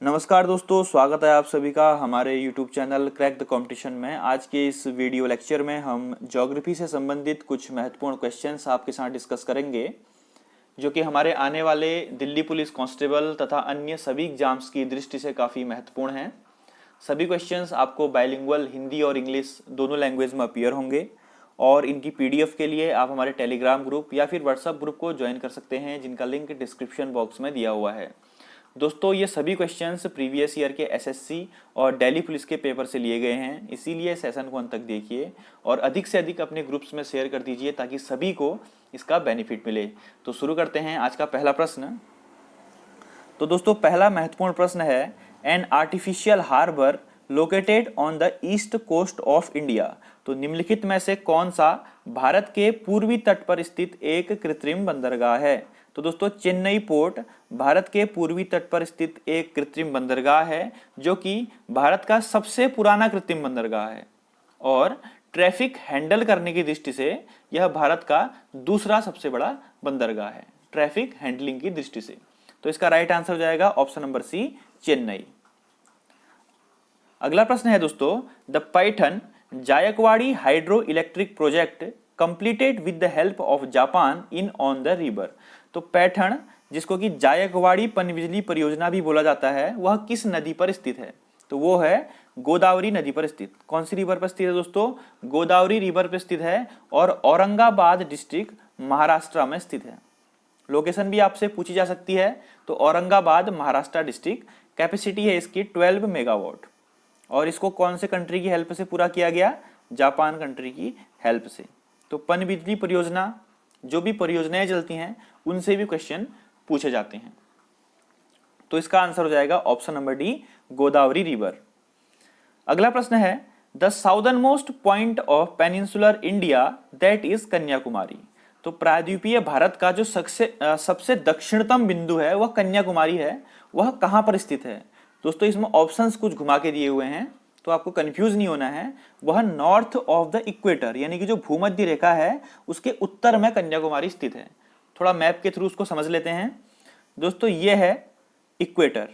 नमस्कार दोस्तों, स्वागत है आप सभी का हमारे YouTube channel crack the competition में। आज के इस वीडियो लेक्चर में हम ज्योग्राफी से संबंधित कुछ महत्वपूर्ण क्वेश्चंस आपके साथ डिस्कस करेंगे, जो कि हमारे आने वाले दिल्ली पुलिस कांस्टेबल तथा अन्य सभी एग्जाम्स की दृष्टि से काफ़ी महत्वपूर्ण हैं। सभी क्वेश्चंस आपको बाइलिंगुअल हिंदी और इंग्लिश दोनों लैंग्वेज में अपीयर होंगे और इनकी PDF के लिए आप हमारे टेलीग्राम ग्रुप या फिर व्हाट्सएप ग्रुप को ज्वाइन कर सकते हैं, जिनका लिंक डिस्क्रिप्शन बॉक्स में दिया हुआ है। दोस्तों, ये सभी क्वेश्चंस प्रीवियस ईयर के SSC और दिल्ली पुलिस के पेपर से लिए गए हैं, इसीलिए सेशन को अंत तक देखिए और अधिक से अधिक अपने ग्रुप्स में शेयर कर दीजिए ताकि सभी को इसका बेनिफिट मिले। तो शुरू करते हैं आज का पहला प्रश्न। तो दोस्तों, पहला महत्वपूर्ण प्रश्न है, an artificial harbour located on the east coast of India. तो निम्नलिखित में से कौन सा भारत के पूर्वी तट पर स्थित एक कृत्रिम बंदरगाह है? तो दोस्तों, चेन्नई पोर्ट भारत के पूर्वी तट पर स्थित एक कृत्रिम बंदरगाह है, जो कि भारत का सबसे पुराना कृत्रिम बंदरगाह है और ट्रैफिक हैंडल करने की दृष्टि से यह भारत का दूसरा सबसे बड़ा बंदरगाह है, ट्रैफिक हैंडलिंग की दृष्टि से। तो इसका राइट आंसर हो जाएगा ऑप्शन नंबर सी, चेन्नई। अगला प्रश्न है दोस्तों, the Paithan Jayakwadi hydro electric project completed with the help of Japan in on the river. तो पैठन, जिसको कि जायकवाड़ी पनबिजली परियोजना भी बोला जाता है, वह किस नदी पर स्थित है? तो वो है गोदावरी नदी पर स्थित। कौन सी रिवर पर स्थित है दोस्तों? गोदावरी रिवर पर स्थित है और औरंगाबाद डिस्ट्रिक्ट महाराष्ट्र में स्थित है। लोकेशन भी आपसे पूछी जा सकती है। तो औरंगाबाद महाराष्ट्र डिस्ट्रिक्ट, कैपेसिटी है इसकी 12 मेगावाट और इसको कौन से कंट्री की हेल्प से पूरा किया गया? जापान कंट्री की हेल्प से। तो पनबिजली परियोजना, जो भी परियोजनाएं चलती हैं उनसे भी क्वेश्चन पूछे जाते हैं। तो इसका आंसर हो जाएगा option number D, Godavari river. अगला प्रश्न है, the southern most point of peninsular India that is Kanyakumari. तो प्रायद्वीपीय भारत का जो सबसे दक्षिणतम बिंदु है वह कन्याकुमारी है। वह कहां पर स्थित है? दोस्तों, इसमें ऑप्शंस कुछ घुमा के दिए हुए हैं, तो आपको कंफ्यूज नहीं होना है। वह नॉर्थ ऑफ द इक्वेटर, यानी कि जो भूमध्य रेखा है उसके उत्तर में कन्याकुमारी स्थित है। थोड़ा मैप के थ्रू उसको समझ लेते हैं। दोस्तों, यह है इक्वेटर,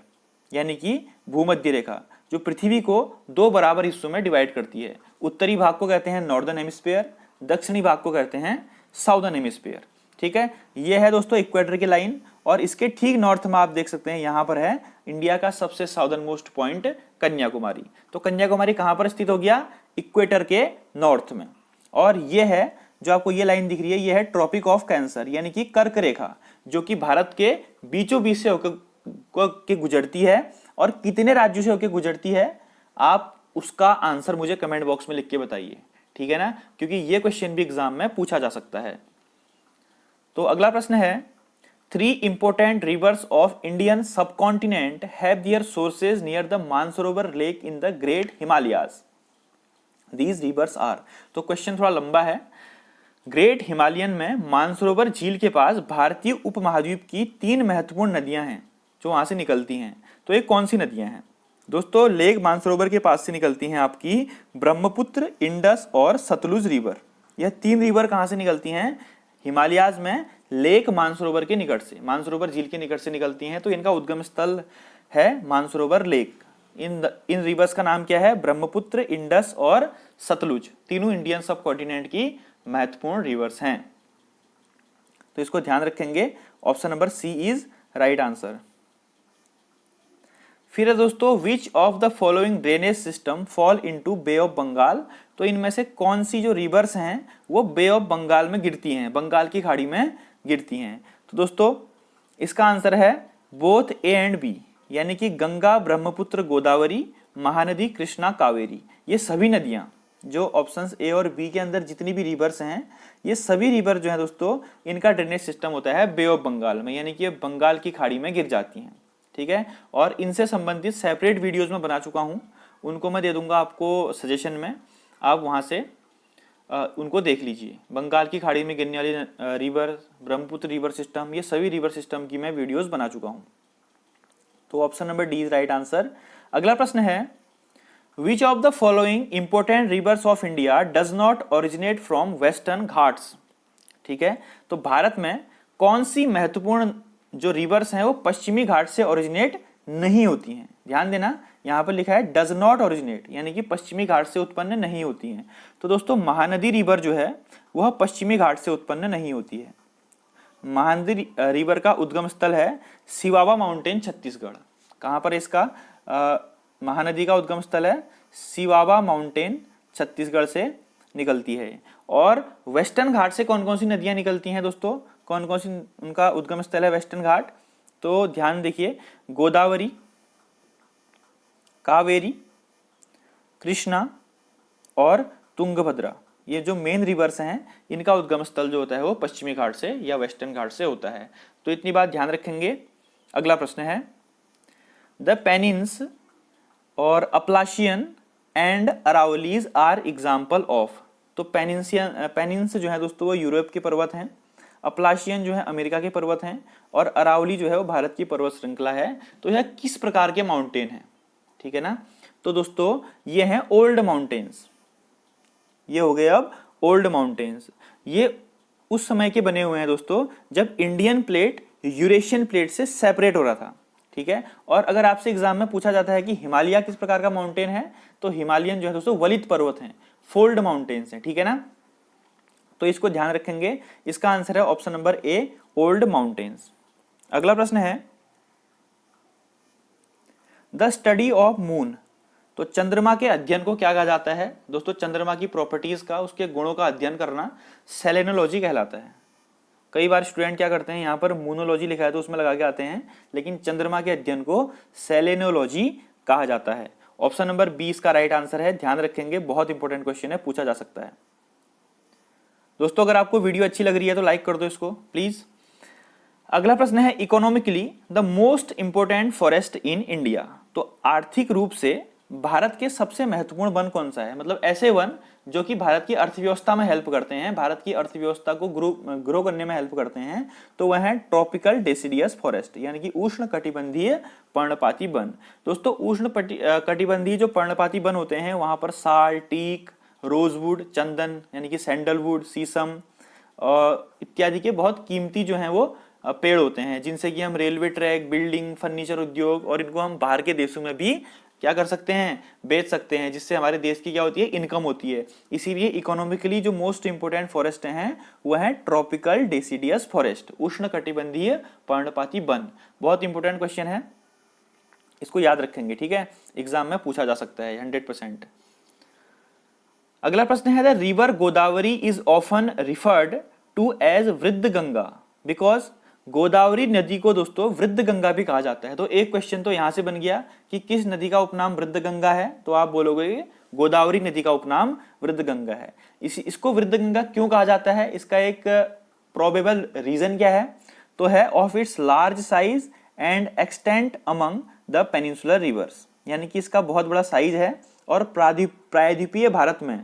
यानी कि भूमध्य रेखा, जो पृथ्वी को दो बराबर हिस्सों में डिवाइड करती है। उत्तरी भाग को कहते हैं नॉर्दर्न हेमिस्फीयर, दक्षिणी भाग को कहते हैं साउदर्न हेमिस्फीयर। ठीक है, यह है दोस्तों इक्वेटर की लाइन और इसके ठीक नॉर्थ में आप देख सकते हैं, यहां पर है इंडिया का सबसे साउदर्न मोस्ट पॉइंट कन्याकुमारी। तो कन्याकुमारी कहां पर स्थित हो गया? इक्वेटर के नॉर्थ में। और यह है जो आपको ये लाइन दिख रही है, यह है ट्रॉपिक ऑफ कैंसर, यानी कि कर्क रेखा, जो कि भारत के बीचों बीच से होकर गुजरती है। और कितने राज्यों से होकर गुजरती है, आप उसका आंसर मुझे कमेंट बॉक्स में लिख के बताइए, ठीक है ना, क्योंकि ये क्वेश्चन भी एग्जाम में पूछा जा सकता है। तो अगला प्रश्न है, 3 important rivers of Indian subcontinent have their sources near the Mansarovar lake in the Great Himalayas. These rivers are, तो क्वेश्चन थोड़ा लंबा है। ग्रेट हिमालयन में मानसरोवर झील के पास भारतीय उपमहाद्वीप की 3 महत्वपूर्ण नदियां हैं जो वहां से निकलती हैं। तो ये कौन सी नदियां हैं? दोस्तों, लेक मानसरोवर के पास से निकलती हैं आपकी ब्रह्मपुत्र, इंडस और सतलुज रिवर। यह 3 रिवर कहां से निकलती हैं? हिमालयाज में लेक मानसरोवर के निकट से, मानसरोवर झील के निकट से निकलती हैं। तो इनका उद्गम स्थल है मानसरोवर लेक। इन रिवर्स का नाम क्या है? ब्रह्मपुत्र, इंडस और सतलुज। तीनों इंडियन सब कॉन्टिनेंट की महत्वपूर्ण रिवर्स हैं। तो इसको ध्यान रखेंगे, option number C is right answer. फिर है दोस्तों, which of the following drainage system fall into Bay of Bengal. तो इनमें से कौन सी जो रिवर्स हैं वो बे ऑफ बंगाल में गिरती हैं, बंगाल की खाड़ी में गिरती हैं? तो दोस्तों, इसका आंसर है बोथ ए एंड बी, यानी कि गंगा, ब्रह्मपुत्र, गोदावरी, महानदी, कृष्णा, कावेरी। ये सभी नदियां जो ऑप्शंस ए और बी के अंदर जितनी भी रिवर्स हैं, ये सभी रिवर जो है दोस्तों, इनका ड्रेनेज सिस्टम होता है बे ऑफ बंगाल में, यानी कि बंगाल की खाड़ी में गिर जाती हैं। ठीक है, और इनसे संबंधित सेपरेट वीडियोस में बना चुका हूं, उनको मैं दे दूंगा आपको सजेशन में, आप वहां से उनको देख लीजिए। बंगाल की खाड़ी में गिरने वाली रिवर, ब्रह्मपुत्र रिवर सिस्टम, ये सभी रिवर सिस्टम की मैं वीडियोस बना चुका हूं। तो option number D is right answer. अगला प्रश्न है, विच of the following important reverse of India does not originate from western Ghats. ठीक है, तो भारत में कौन सी महत्वपूर्ण जो रिवर्स हैं वो पश्चिमी घाट से ओरिजिनेट नहीं होती हैं। ध्यान देना, यहाँ पर लिखा है डज नॉट ओरिजिनेट, यानी कि पश्चिमी घाट से उत्पन्न नहीं होती हैं। तो दोस्तों महानदी रिवर जो है वह पश्चिमी घाट से उत्पन्न नहीं होती है। महानदी रिवर का उद्गम स्थल है सिवावा माउंटेन, छत्तीसगढ़। कहाँ पर इसका महानदी का उद्गम स्थल है? सिवावा माउंटेन, छत्तीसगढ़ से निकलती है। और वेस्टर्न घाट से कौन कौन सी नदियां निकलती हैं दोस्तों? कौन कौन सी उनका उद्गम स्थल है वेस्टर्न घाट? तो ध्यान देखिए, गोदावरी, कावेरी, कृष्णा और तुंगभद्रा, ये जो मेन रिवर्स हैं इनका उद्गम स्थल जो होता है वो पश्चिमी घाट से या वेस्टर्न घाट से होता है। तो इतनी बात ध्यान रखेंगे। अगला प्रश्न है, द पेनिन्स और Appalachian and Aravallis are example of. तो पेनिन्स जो है दोस्तों वो यूरोप के पर्वत हैं, अपलाशियन जो है अमेरिका के पर्वत हैं, और अरावली जो है वो भारत की पर्वत श्रृंखला है। तो यह किस प्रकार के माउंटेन है? ठीक है ना। तो दोस्तों ये हैं ओल्ड माउंटेन्स, ये हो गए अब ओल्ड माउंटेन्स। ये उस समय के बने हुए हैं दोस्तों जब इंडियन प्लेट यूरेशियन प्लेट से सेपरेट हो रहा था। ठीक है। और अगर आपसे एग्जाम में पूछा जाता है कि हिमालय किस प्रकार का माउंटेन है, तो हिमालयन जो है दोस्तों वलित पर्वत हैं, फोल्ड माउंटेन्स हैं। ठीक है ना। तो इसको ध्यान रखेंगे। इसका आंसर है option number A, old mountains. अगला प्रश्न है, द स्टडी ऑफ मून। तो चंद्रमा के अध्ययन को क्या कहा जाता है दोस्तों? चंद्रमा की प्रॉपर्टीज का, उसके गुणों का अध्ययन करना सेलेनोलॉजी कहलाता है। कई बार स्टूडेंट क्या करते हैं, यहाँ पर मूनोलॉजी लिखा है तो उसमें लगा के आते हैं, लेकिन चंद्रमा के अध्ययन को सेलेनोलॉजी कहा जाता है। ऑप्शन नंबर 20 का राइट आंसर है। ध्यान रखेंगे, बहुत इंपॉर्टेंट क्वेश्चन है, पूछा जा सकता है। दोस्तों अगर आपको वीडियो अच्छी लग रही है तो लाइक कर दो इसको प्लीज। अगला प्रश्न है, economically the most important forest in India. तो आर्थिक रूप से भारत के सबसे महत्वपूर्ण वन कौन सा है? मतलब ऐसे वन जो कि भारत की अर्थव्यवस्था में हेल्प करते हैं, भारत की अर्थव्यवस्था को ग्रो करने में हेल्प करते हैं, तो वह है ट्रॉपिकल डेसिडियस फॉरेस्ट, यानी कि उष्ण कटिबंधीय पर्णपाती वन। दोस्तों उष्ण कटिबंधीय जो पर्णपाती वन होते हैं वहां पर साल, टीक, रोजवुड, चंदन यानी कि सैंडलवुड, सीसम इत्यादि के बहुत कीमती जो हैं वो पेड़ होते हैं, जिनसे कि हम रेलवे ट्रैक, बिल्डिंग, फर्नीचर उद्योग और इनको हम बाहर के देशों में भी क्या कर सकते हैं, बेच सकते हैं, जिससे हमारे देश की क्या होती है, इनकम होती है। इसीलिए इकोनॉमिकली जो मोस्ट इंपोर्टेंट फॉरेस्ट हैं वह है ट्रॉपिकल डेसिडियस फॉरेस्ट, उष्ण कटिबंधीय पर्णपाती वन। बहुत इंपोर्टेंट क्वेश्चन है, इसको याद रखेंगे। ठीक है, एग्जाम में पूछा जा सकता है 100%। अगला प्रश्न है, the river Godavari is often referred to as Vriddha Ganga because. Godavari नदी को दोस्तों वृद्ध गंगा भी कहा जाता है। तो एक क्वेश्चन तो यहां से बन गया कि किस नदी का उपनाम वृद्ध गंगा है, तो आप बोलोगे गोदावरी नदी का उपनाम वृद्ध गंगा है। इसको वृद्ध गंगा क्यों कहा जाता है? इसका एक प्रोबेबल रीजन क्या है? तो है of its large size and extent among the peninsular reverse, यानी कि इसका बहुत बड़ा साइज है और प्रायद्वीपीय भारत में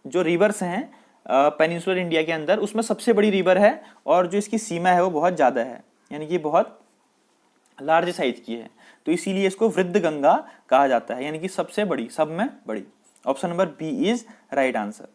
जो रिवर्स हैं पेनिनसुलर इंडिया के अंदर, उसमें सबसे बड़ी रिवर है और जो इसकी सीमा है वो बहुत ज्यादा है, यानी कि बहुत लार्ज साइज की है, तो इसीलिए इसको वृद्ध गंगा कहा जाता है, यानी कि सबसे बड़ी, सब में बड़ी। Option number B is right answer.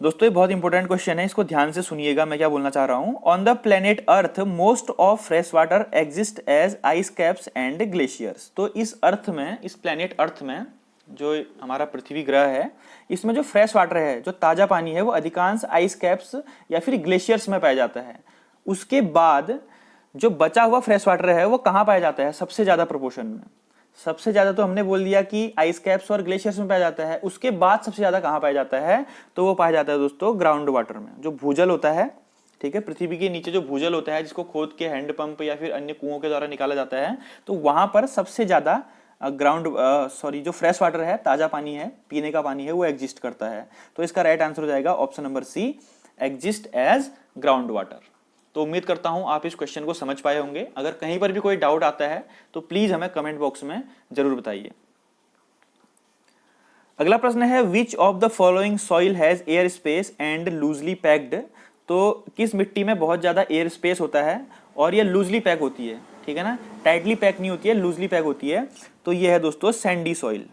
दोस्तों ये बहुत इंपॉर्टेंट क्वेश्चन है, इसको ध्यान से सुनिएगा मैं क्या बोलना चाह रहा हूं। On the planet earth most of fresh water exist as ice caps and glaciers. तो इस अर्थ में, इस प्लेनेट अर्थ में, जो हमारा पृथ्वी ग्रह है, इसमें जो फ्रेश वाटर है, जो ताजा पानी है, वो अधिकांश आइस कैप्स या फिर ग्लेशियर्स में पाया जाता है। उसके बाद जो बचा हुआ फ्रेश वाटर है वो कहाँ पाया जाता है? सबसे ज्यादा प्रोपोर्शन में। सबसे ज्यादा तो हमने बोल दिया कि आइस कैप्स और ग्लेशियर्स में पाया जाता है। उसके बाद सबसे ज्यादा कहाँ पाया जाता है? तो वो पाया जाता है दोस्तों ग्राउंड वाटर में, जो भूजल होता है। ठीक है, पृथ्वी के नीचे जो भूजल होता है, जिसको खोद के हैंडपंप या फिर अन्य कुओं के द्वारा निकाला जाता है, तो वहां पर सबसे ज्यादा जो फ्रेश वाटर है, ताजा पानी है, पीने का पानी है, वो एग्जिस्ट करता है। तो इसका राइट आंसर हो जाएगा option number C, exist as ground water. तो उम्मीद करता हूं आप इस क्वेश्चन को समझ पाए होंगे। अगर कहीं पर भी कोई डाउट आता है तो प्लीज हमें कमेंट बॉक्स में जरूर बताइए। अगला प्रश्न है, विच of the following soil has air space and loosely packed. तो किस मिट्टी में बहुत ज्यादा एयर स्पेस होता है और ये लूजली पैक होती है? ठीक है ना, टाइटली पैक नहीं होती है, लूजली पैक होती है। तो ये है दोस्तों सैंडी सॉइल।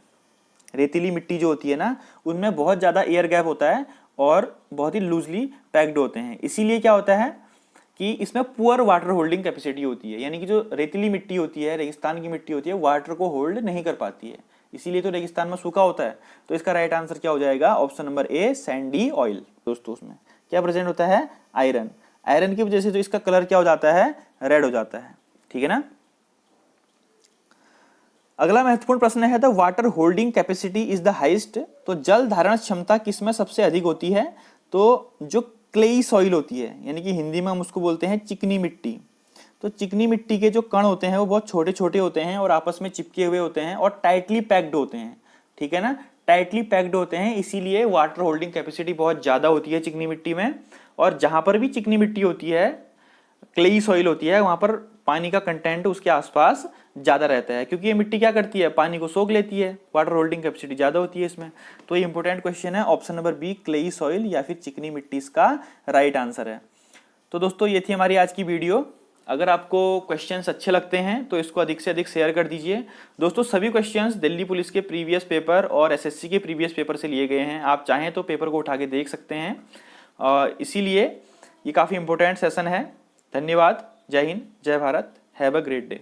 रेतीली मिट्टी जो होती है ना, उनमें बहुत ज्यादा एयर गैप होता है और बहुत ही लूजली पैक्ड होते हैं। इसीलिए क्या होता है कि इसमें पुअर वाटर होल्डिंग कैपेसिटी होती है, यानी कि जो रेतीली मिट्टी होती है, रेगिस्तान की मिट्टी होती है, वाटर को होल्ड नहीं कर पाती है, इसीलिए तो रेगिस्तान में सूखा होता है। तो इसका राइट आंसर क्या हो जाएगा, option number A Sandy oil. दोस्तों उसमें क्या प्रेजेंट होता है, आयरन। आयरन की वजह से तो इसका कलर क्या हो जाता है, रेड हो जाता है, ठीक है ना। अगला महत्वपूर्ण प्रश्न है the water holding capacity is the highest. तो जल धारण क्षमता किसमें सबसे अधिक होती है, तो जो क्लेई सॉइल होती है, यानी कि हिंदी में हम उसको बोलते हैं चिकनी मिट्टी। तो चिकनी मिट्टी के जो कण होते हैं वो बहुत छोटे छोटे होते हैं और आपस में चिपके हुए होते हैं और टाइटली पैक्ड होते हैं, ठीक है ना, टाइटली पैक्ड होते हैं, इसीलिए वाटर होल्डिंग कैपेसिटी बहुत ज्यादा होती है चिकनी मिट्टी में। और जहां पर भी चिकनी मिट्टी होती है, क्लेई सॉइल होती है, वहां पर पानी का कंटेंट उसके आसपास ज्यादा रहता है, क्योंकि ये मिट्टी क्या करती है, पानी को सोख लेती है, वाटर होल्डिंग कैपेसिटी ज्यादा होती है इसमें। तो ये इंपॉर्टेंट क्वेश्चन है, option number B clay soil या फिर चिकनी मिट्टी इसका राइट आंसर है। तो दोस्तों ये थी हमारी आज की वीडियो। अगर आपको क्वेश्चंस अच्छे लगते हैं तो इसको अधिक से अधिक शेयर कर दीजिए। दोस्तों सभी क्वेश्चंस दिल्ली पुलिस के प्रीवियस पेपर और एसएससी के प्रीवियस पेपर से लिए गए हैं, आप चाहें तो पेपर को उठा के देख सकते हैं, इसीलिए ये काफ़ी इंपॉर्टेंट सेशन है। धन्यवाद, जय हिंद, जय Bharat, have a great day.